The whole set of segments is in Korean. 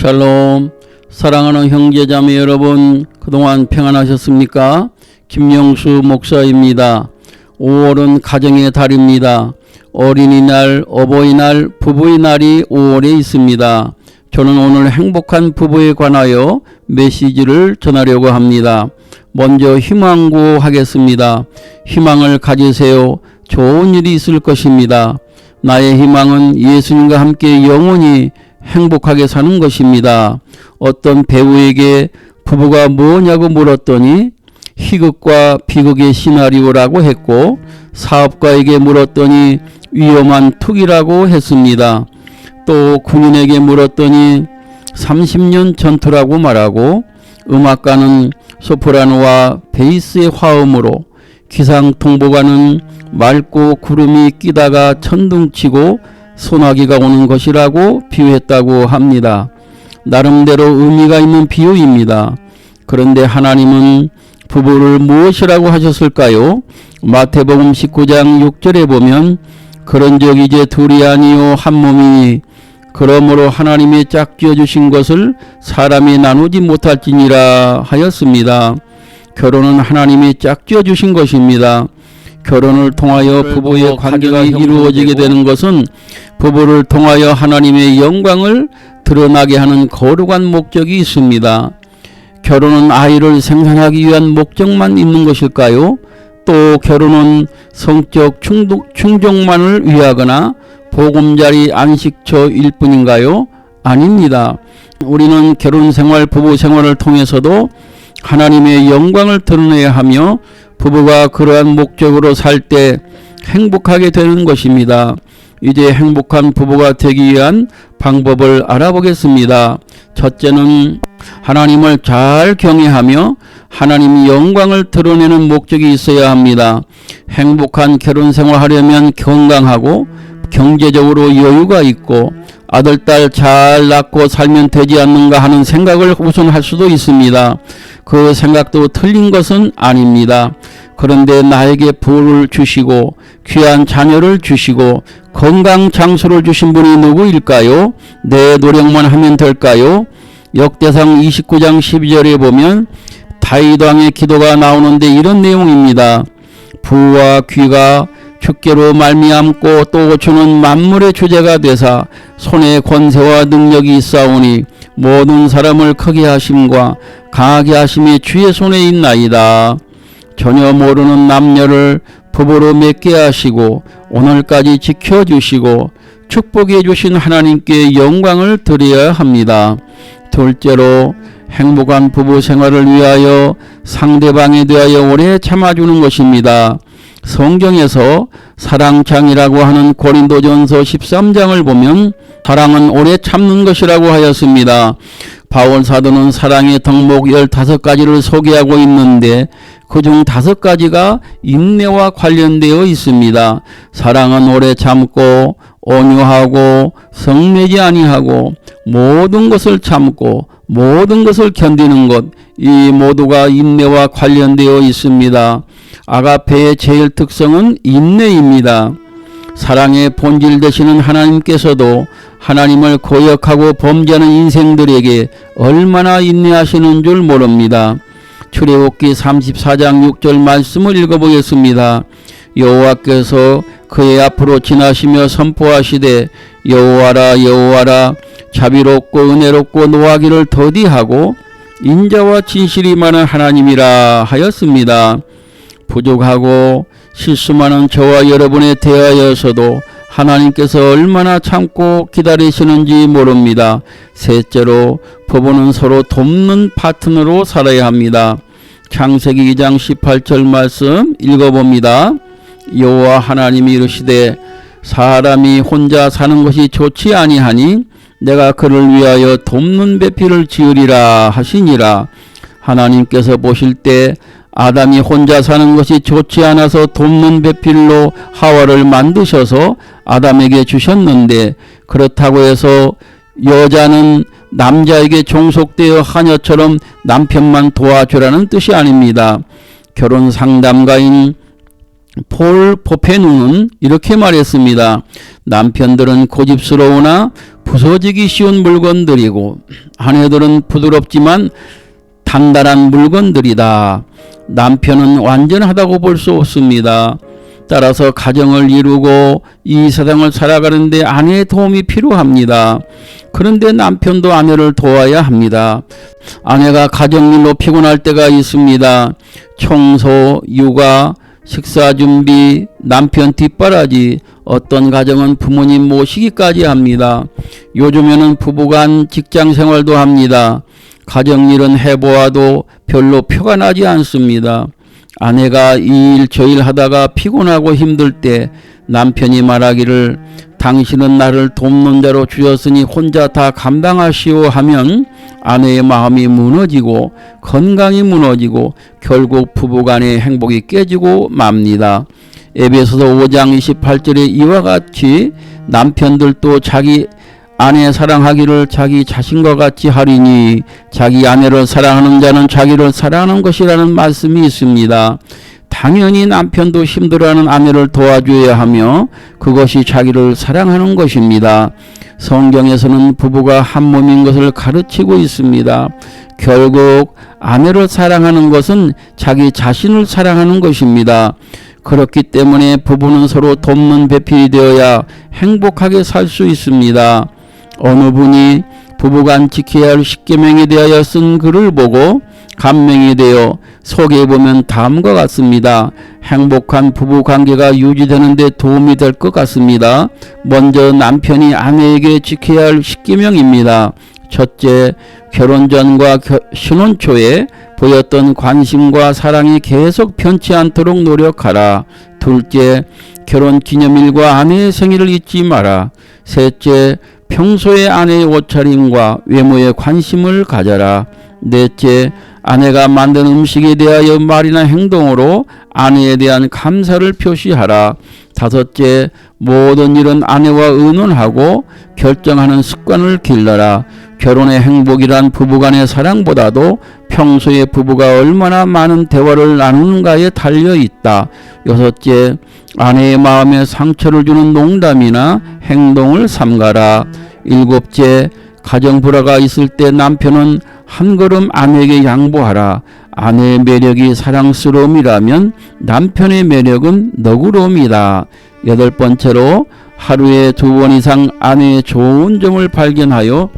샬롬. 사랑하는 형제자매 여러분, 그동안 평안하셨습니까? 김영수 목사입니다. 5월은 가정의 달입니다. 어린이날, 어버이날, 부부의 날이 5월에 있습니다. 저는 오늘 행복한 부부에 관하여 메시지를 전하려고 합니다. 먼저 희망구 하겠습니다. 희망을 가지세요. 좋은 일이 있을 것입니다. 나의 희망은 예수님과 함께 영원히 행복하게 사는 것입니다. 어떤 배우에게 부부가 뭐냐고 물었더니 희극과 비극의 시나리오라고 했고, 사업가에게 물었더니 위험한 투기라고 했습니다. 또 군인에게 물었더니 30년 전투라고 말하고, 음악가는 소프라노와 베이스의 화음으로, 기상통보가는 맑고 구름이 끼다가 천둥치고 소나기가 오는 것이라고 비유했다고 합니다. 나름대로 의미가 있는 비유입니다. 그런데 하나님은 부부를 무엇이라고 하셨을까요? 마태복음 19장 6절에 보면 그런즉 이제 둘이 아니요 한 몸이니 그러므로 하나님이 짝지어 주신 것을 사람이 나누지 못할지니라 하였습니다. 결혼은 하나님이 짝지어 주신 것입니다. 결혼을 통하여 부부의 관계가 이루어지게 되는 것은 부부를 통하여 하나님의 영광을 드러나게 하는 거룩한 목적이 있습니다. 결혼은 아이를 생산하기 위한 목적만 있는 것일까요? 또 결혼은 성적 충족만을 위하거나 보금자리 안식처일 뿐인가요? 아닙니다. 우리는 결혼생활, 부부생활을 통해서도 하나님의 영광을 드러내야 하며 부부가 그러한 목적으로 살 때 행복하게 되는 것입니다. 이제 행복한 부부가 되기 위한 방법을 알아보겠습니다. 첫째는 하나님을 잘 경외하며 하나님의 영광을 드러내는 목적이 있어야 합니다. 행복한 결혼생활 하려면 건강하고 경제적으로 여유가 있고 아들, 딸 잘 낳고 살면 되지 않는가 하는 생각을 우선 할 수도 있습니다. 그 생각도 틀린 것은 아닙니다. 그런데 나에게 부를 주시고 귀한 자녀를 주시고 건강 장수를 주신 분이 누구일까요? 내 노력만 하면 될까요? 역대상 29장 12절에 보면 다윗 왕의 기도가 나오는데 이런 내용입니다. 부와 귀가 주께로 말미암고 또 주는 만물의 주제가 되사 손에 권세와 능력이 있사오니 모든 사람을 크게 하심과 강하게 하심이 주의 손에 있나이다. 전혀 모르는 남녀를 부부로 맺게 하시고 오늘까지 지켜주시고 축복해 주신 하나님께 영광을 드려야 합니다. 둘째로 행복한 부부 생활을 위하여 상대방에 대하여 오래 참아주는 것입니다. 성경에서 사랑장이라고 하는 고린도전서 13장을 보면 사랑은 오래 참는 것이라고 하였습니다. 바울 사도는 사랑의 덕목 15가지를 소개하고 있는데 그중 5가지가 인내와 관련되어 있습니다. 사랑은 오래 참고 온유하고 성내지 아니하고 모든 것을 참고 모든 것을 견디는 것, 이 모두가 인내와 관련되어 있습니다. 아가페의 제일 특성은 인내입니다. 사랑의 본질 되시는 하나님께서도 하나님을 거역하고 범죄하는 인생들에게 얼마나 인내하시는 줄 모릅니다. 출애굽기 34장 6절 말씀을 읽어보겠습니다. 여호와께서 그의 앞으로 지나시며 선포하시되 여호와라 여호와라 자비롭고 은혜롭고 노하기를 더디하고 인자와 진실이 많은 하나님이라 하였습니다. 부족하고 실수 많은 저와 여러분에 대하여서도 하나님께서 얼마나 참고 기다리시는지 모릅니다. 셋째로 부부는 서로 돕는 파트너로 살아야 합니다. 창세기 2장 18절 말씀 읽어봅니다. 여호와 하나님이 이르시되 사람이 혼자 사는 것이 좋지 아니하니 내가 그를 위하여 돕는 배필을 지으리라 하시니라. 하나님께서 보실 때 아담이 혼자 사는 것이 좋지 않아서 돕는 배필로 하와를 만드셔서 아담에게 주셨는데, 그렇다고 해서 여자는 남자에게 종속되어 하녀처럼 남편만 도와주라는 뜻이 아닙니다. 결혼 상담가인 폴 포페누는 이렇게 말했습니다. 남편들은 고집스러우나 부서지기 쉬운 물건들이고 아내들은 부드럽지만 단단한 물건들이다. 남편은 완전하다고 볼 수 없습니다. 따라서 가정을 이루고 이 세상을 살아가는데 아내의 도움이 필요합니다. 그런데 남편도 아내를 도와야 합니다. 아내가 가정일로 피곤할 때가 있습니다. 청소, 육아, 식사 준비, 남편 뒷바라지, 어떤 가정은 부모님 모시기까지 합니다. 요즘에는 부부간 직장 생활도 합니다. 가정일은 해보아도 별로 표가 나지 않습니다. 아내가 이 일 저 일 하다가 피곤하고 힘들 때 남편이 말하기를 당신은 나를 돕는 자로 주셨으니 혼자 다 감당하시오 하면 아내의 마음이 무너지고 건강이 무너지고 결국 부부간의 행복이 깨지고 맙니다. 에베소서 5장 28절에 이와 같이 남편들도 자기 아내 사랑하기를 자기 자신과 같이 하리니 자기 아내를 사랑하는 자는 자기를 사랑하는 것이라는 말씀이 있습니다. 당연히 남편도 힘들어하는 아내를 도와줘야 하며 그것이 자기를 사랑하는 것입니다. 성경에서는 부부가 한 몸인 것을 가르치고 있습니다. 결국 아내를 사랑하는 것은 자기 자신을 사랑하는 것입니다. 그렇기 때문에 부부는 서로 돕는 배필이 되어야 행복하게 살 수 있습니다. 어느 분이 부부간 지켜야 할 십계명에 대하여 쓴 글을 보고 감명이 되어 소개해보면 다음과 같습니다. 행복한 부부관계가 유지되는 데 도움이 될 것 같습니다. 먼저 남편이 아내에게 지켜야 할 십계명입니다. 첫째, 결혼 전과 신혼 초에 보였던 관심과 사랑이 계속 변치 않도록 노력하라. 둘째, 결혼 기념일과 아내의 생일을 잊지 마라. 셋째, 평소에 아내의 옷차림과 외모에 관심을 가져라. 넷째, 아내가 만든 음식에 대하여 말이나 행동으로 아내에 대한 감사를 표시하라. 다섯째, 모든 일은 아내와 의논하고 결정하는 습관을 길러라. 결혼의 행복이란 부부간의 사랑보다도 평소에 부부가 얼마나 많은 대화를 나누는가에 달려있다. 여섯째, 아내의 마음에 상처를 주는 농담이나 행동을 삼가라. 일곱째, 가정 불화가 있을 때 남편은 한 걸음 아내에게 양보하라. 아내의 매력이 사랑스러움이라면 남편의 매력은 너그러움이다. 여덟 번째로, 하루에 2번 이상 아내의 좋은 점을 발견하여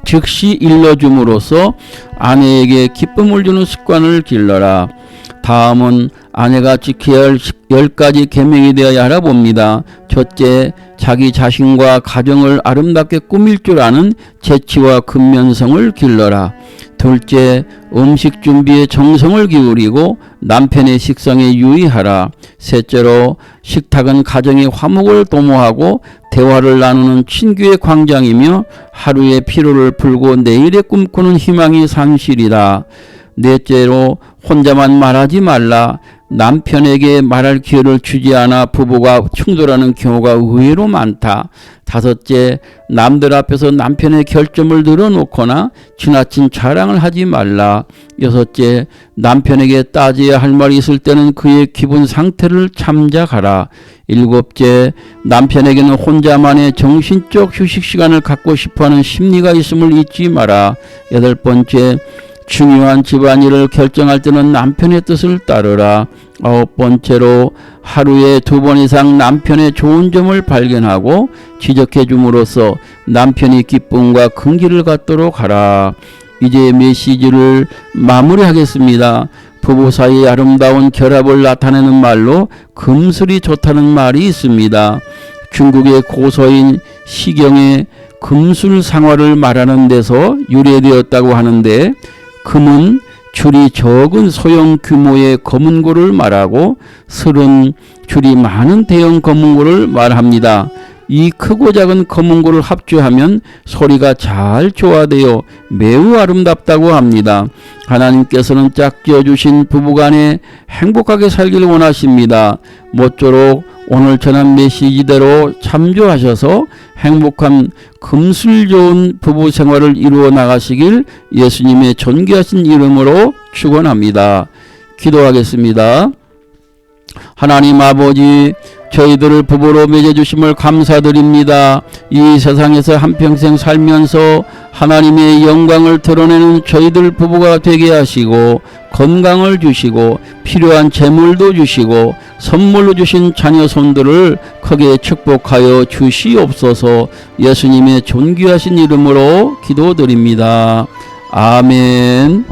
즉시 일러줌으로써 아내에게 기쁨을 주는 습관을 길러라. 다음은 아내가 지켜야 할 10가지 계명에 대하여 알아봅니다. 첫째, 자기 자신과 가정을 아름답게 꾸밀 줄 아는 재치와 근면성을 길러라. 둘째, 음식 준비에 정성을 기울이고 남편의 식성에 유의하라. 셋째로, 식탁은 가정의 화목을 도모하고 대화를 나누는 친교의 광장이며 하루의 피로를 풀고 내일의 꿈꾸는 희망이 산실이다. 넷째로, 혼자만 말하지 말라. 남편에게 말할 기회를 주지 않아 부부가 충돌하는 경우가 의외로 많다. 다섯째, 남들 앞에서 남편의 결점을 늘어놓거나 지나친 자랑을 하지 말라. 여섯째, 남편에게 따져야 할 말이 있을 때는 그의 기분 상태를 참작하라. 일곱째, 남편에게는 혼자만의 정신적 휴식 시간을 갖고 싶어하는 심리가 있음을 잊지 마라. 여덟 번째, 중요한 집안일을 결정할 때는 남편의 뜻을 따르라. 아홉 번째로, 하루에 2번 이상 남편의 좋은 점을 발견하고 지적해 줌으로써 남편이 기쁨과 긍기를 갖도록 하라. 이제 메시지를 마무리하겠습니다. 부부 사이의 아름다운 결합을 나타내는 말로 금슬이 좋다는 말이 있습니다. 중국의 고서인 시경의 금술상화를 말하는 데서 유래되었다고 하는데, 금은 줄이 적은 소형 규모의 검은고를 말하고 슬은 줄이 많은 대형 검은고를 말합니다. 이 크고 작은 검은고를 합주하면 소리가 잘 조화되어 매우 아름답다고 합니다. 하나님께서는 짝지어 주신 부부간에 행복하게 살기를 원하십니다. 모쪼록 오늘 전한 메시지대로 참조하셔서 행복한 금슬 좋은 부부 생활을 이루어 나가시길 예수님의 존귀하신 이름으로 축원합니다. 기도하겠습니다. 하나님 아버지, 저희들을 부부로 맺어주심을 감사드립니다. 이 세상에서 한평생 살면서 하나님의 영광을 드러내는 저희들 부부가 되게 하시고, 건강을 주시고 필요한 재물도 주시고 선물로 주신 자녀 손들을 크게 축복하여 주시옵소서. 예수님의 존귀하신 이름으로 기도드립니다. 아멘.